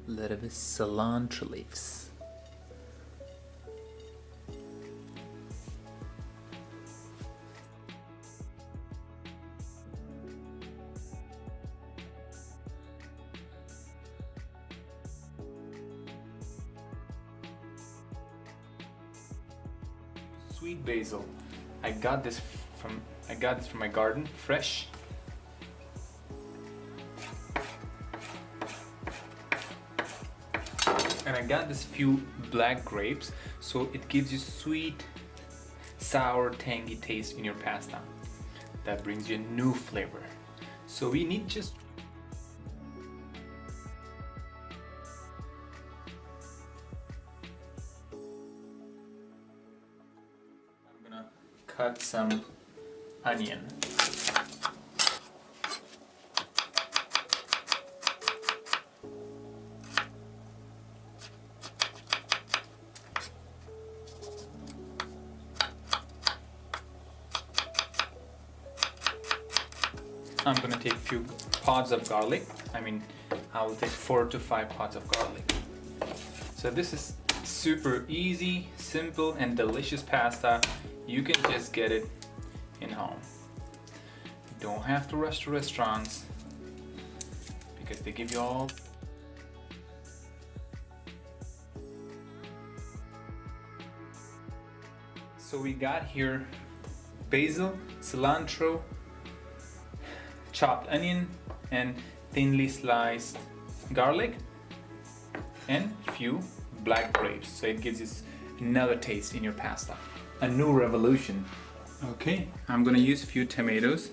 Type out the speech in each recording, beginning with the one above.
A little bit cilantro leaves. Sweet basil. I got this from my garden, fresh. And I got this few black grapes, so it gives you sweet, sour, tangy taste in your pasta. That brings you a new flavor. So we need just I'm gonna cut some onion. I'm gonna take a few pods of garlic. I will take 4 to 5 pods of garlic. So this is super easy, simple, and delicious pasta. You can just get it in home. You don't have to rush to restaurants because they give you all. So we got here basil, cilantro, chopped onion, and thinly sliced garlic, and few black grapes. So it gives you another taste in your pasta. A new revolution. Okay, I'm gonna use a few tomatoes.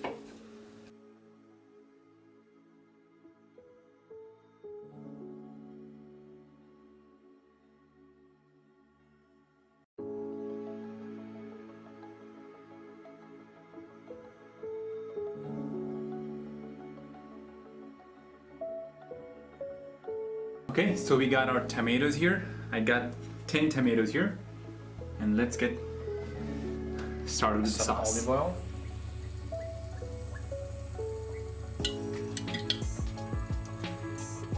Okay, so we got our tomatoes here. I got 10 tomatoes here. And let's get started with the sauce. Olive oil.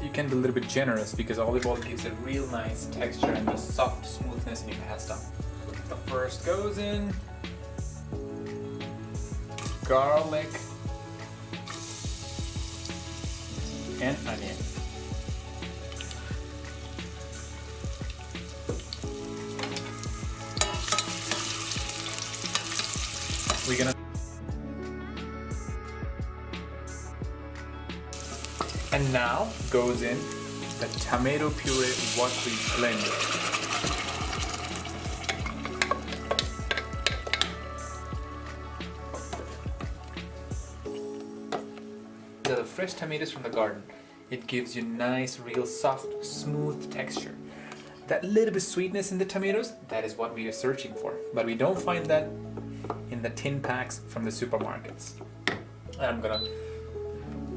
You can be a little bit generous because olive oil gives a real nice texture and the soft smoothness in your pasta. The first goes in garlic and onion. We're gonna, and now goes in the tomato puree what we blended. So the fresh tomatoes from the garden, it gives you nice, real soft, smooth texture. That little bit sweetness in the tomatoes, that is what we are searching for, but we don't find that in the tin packs from the supermarkets. And I'm gonna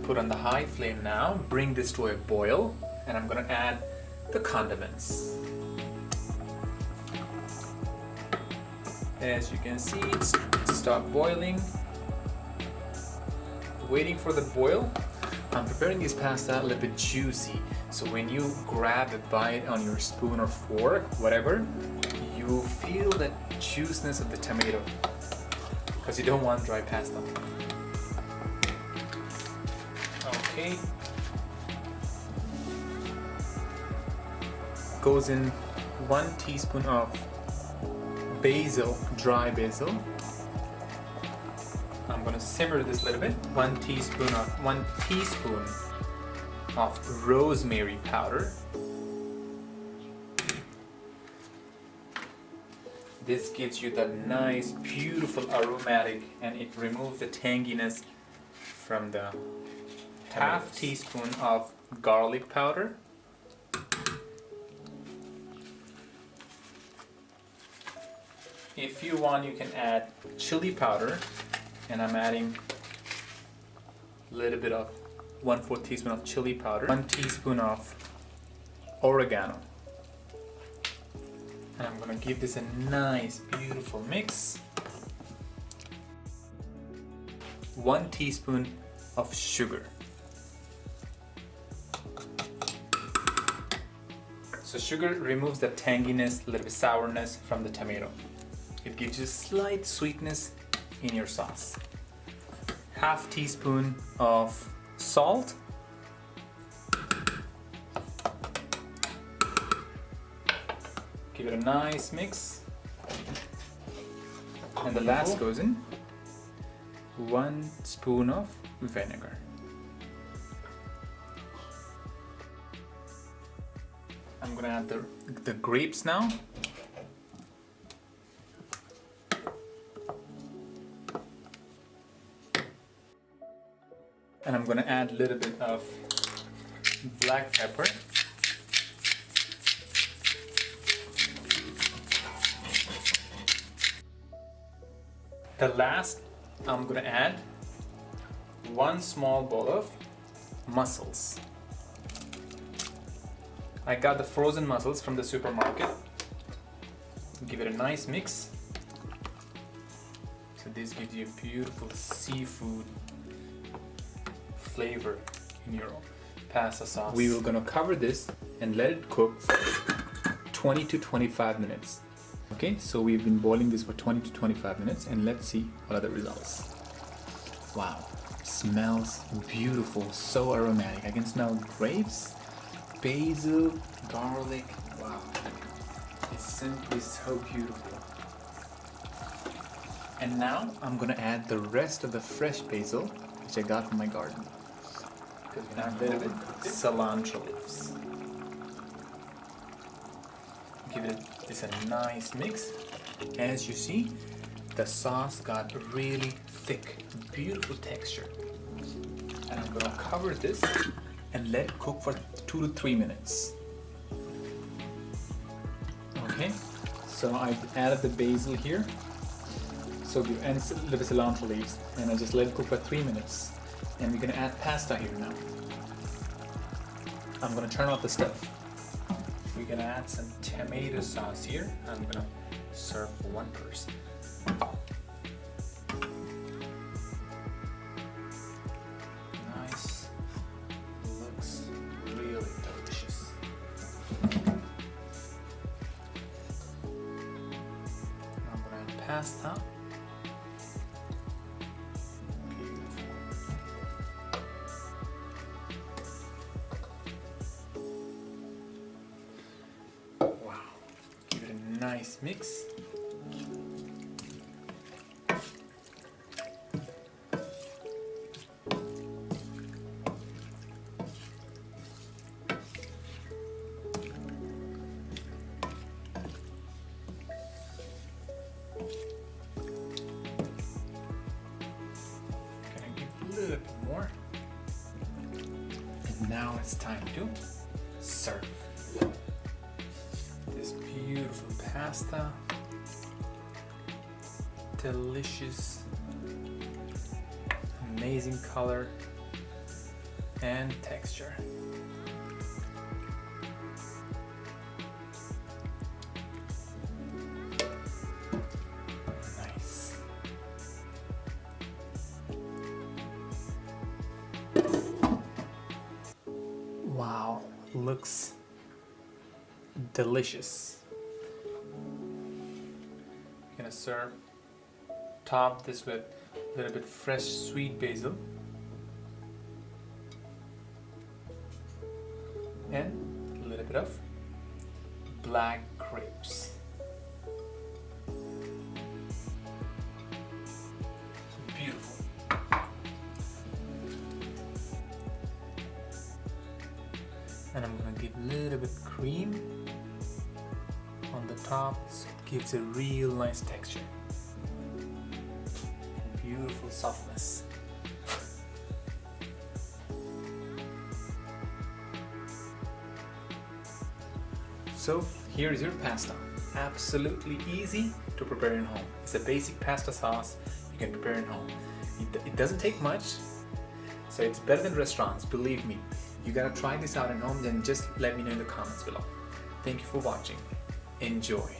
put on the high flame now, bring this to a boil, and I'm gonna add the condiments. As you can see, it's stopped boiling. Waiting for the boil. I'm preparing this pasta a little bit juicy, so when you grab a bite on your spoon or fork, whatever, you feel that juiciness of the tomato, because you don't want dry pasta. Okay. Goes in 1 teaspoon of basil, dry basil. I'm gonna simmer this a little bit. 1 teaspoon of rosemary powder. This gives you the nice, beautiful aromatic, and it removes the tanginess from the tomatoes. Half teaspoon of garlic powder. If you want, you can add chili powder, and I'm adding a little bit of 1/4 teaspoon of chili powder, 1 teaspoon of oregano. And I'm gonna give this a nice, beautiful mix. 1 teaspoon of sugar. So sugar removes the tanginess, a little bit sourness from the tomato. It gives you slight sweetness in your sauce. Half teaspoon of salt. Give it a nice mix. And the last goes in 1 spoon of vinegar. I'm gonna add the grapes now. And I'm gonna add a little bit of black pepper. The last, I'm gonna add 1 small bowl of mussels. I got the frozen mussels from the supermarket. Give it a nice mix. So this gives you a beautiful seafood flavor in your pasta sauce. We are gonna cover this and let it cook for 20 to 25 minutes. Okay, so we've been boiling this for 20 to 25 minutes and let's see what are the results. Wow, smells beautiful, so aromatic. I can smell grapes, basil, garlic. Wow, it's simply so beautiful. And now I'm gonna add the rest of the fresh basil, which I got from my garden. Add a little bit cilantro leaves. Give it this a nice mix. As you see, the sauce got really thick, beautiful texture. And I'm gonna cover this and let it cook for 2 to 3 minutes. Okay, so I added the basil here. So and a little bit of cilantro leaves, and I just let it cook for 3 minutes. And we're gonna add pasta here now. I'm gonna turn off the stove. We're gonna add some tomato sauce here. I'm gonna serve for 1 person. Nice, looks really delicious. I'm gonna add pasta. Nice mix. Gonna give a little bit more. And now it's time to serve. This beautiful pasta, delicious, amazing color and texture. Nice. Wow, looks delicious. Gonna serve, top this with a little bit fresh sweet basil and a little bit of black grapes. Beautiful. And I'm gonna give a little bit cream on the top, so it gives a real nice texture. Beautiful softness. So here's your pasta. Absolutely easy to prepare in home. It's a basic pasta sauce you can prepare in home. It doesn't take much, so it's better than restaurants, believe me. You gotta try this out at home, then just let me know in the comments below. Thank you for watching. Enjoy.